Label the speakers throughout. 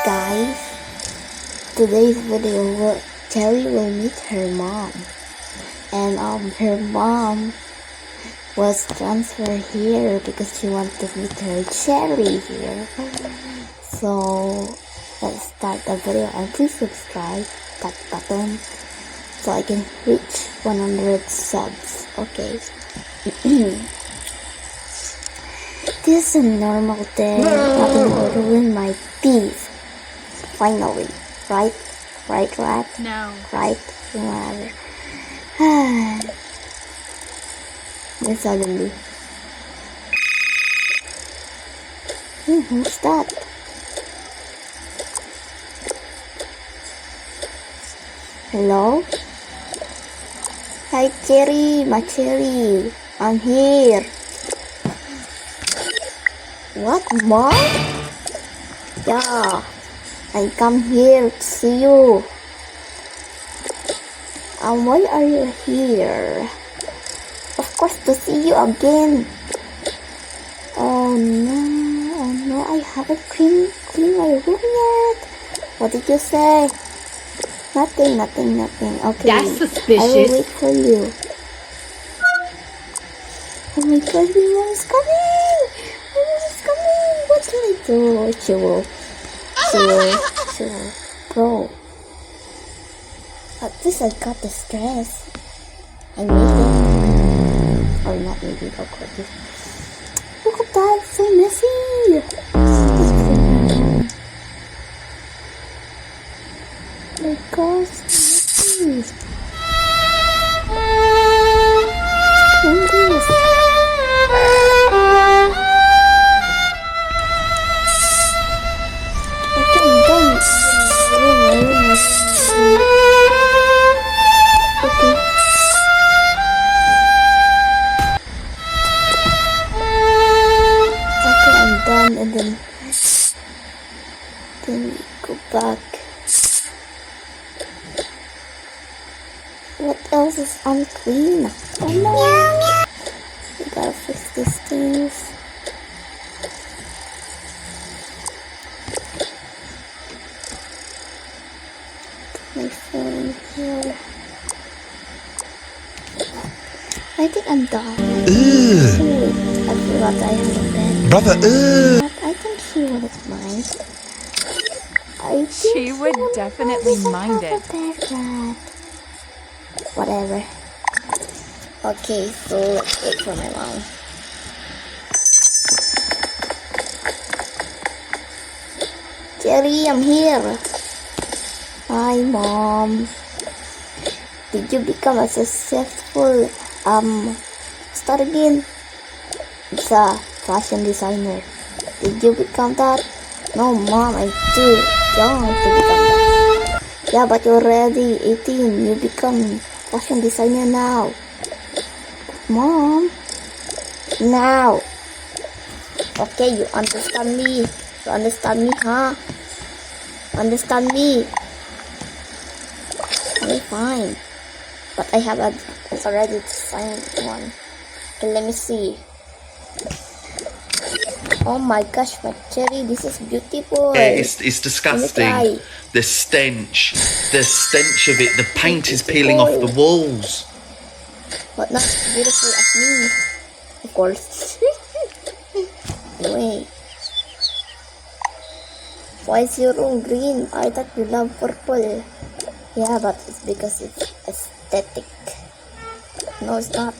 Speaker 1: guys, today's video, Cherry will meet her mom, and her mom was transferred here because she wanted to meet her Cherry here. So let's start the video, and please subscribe that button so I can reach 100 subs. Okay. This is a normal day. Nothing will ruin my peace. Finally, right?
Speaker 2: No.
Speaker 1: Right? Whatever. Then suddenly, who's that? Hello? Hi, Cherry, my Cherry. I'm here. What, Mom? Yeah, I come here to see you. Why are you here? Of course, to see you again. Oh no, I haven't cleaned my room yet. What did you say? Nothing. Okay,
Speaker 2: That's suspicious.
Speaker 1: I will wait for you. Oh my god, my mom is coming! What can I do? She will. Bro. At least I got the stress. I made it. Or not made it, awkward. Look at that, it's so messy. Oh my gosh, so messy. Clean this. Okay, I'm done. Okay. Okay, I'm done, and then go back. What else is unclean? Oh no! We gotta fix these things. Put my phone here. I think I'm done. Wait, I forgot I have a bed.
Speaker 3: Brother,
Speaker 1: But I think she wouldn't mind. I think
Speaker 2: She would definitely mind it.
Speaker 1: Whatever. Okay, so let's wait for my mom. Cherry, I'm here. Hi, Mom. Did you become a successful start again? It's a fashion designer. Did you become that? No, Mom, I'm too young to become that. Yeah, but you're already 18. You become fashion designer now. Mom, now. Okay, you understand me. You understand me, huh? Understand me. Okay, fine. But I have already designed one. Okay, let me see. Oh my gosh, my Cherry, this is beautiful.
Speaker 3: yeah, it's disgusting. The stench of it. The paint is peeling off the walls.
Speaker 1: But not as beautiful as me, of course. Anyway, why is your room green? I thought you love purple. Yeah, but it's because it's aesthetic. No, it's not.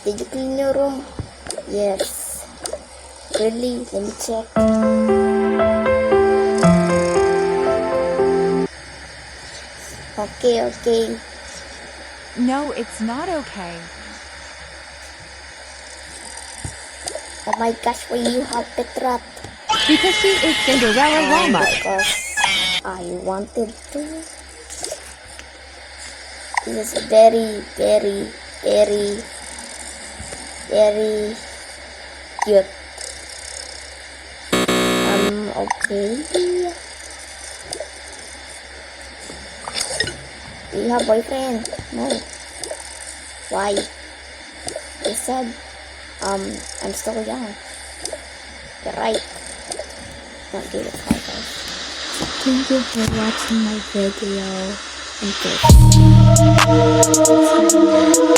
Speaker 1: Did you clean your room? Yes. Really? Let me check. Okay.
Speaker 2: No, it's not okay.
Speaker 1: Oh my gosh, why you have pet rat?
Speaker 2: Because she is Cinderella Walmart.
Speaker 1: Because I wanted to. This is very cute. Okay. Do you have boyfriend? No. Why? They said, I'm still young. You're right. can't do the car guys. Thank you for watching my video. And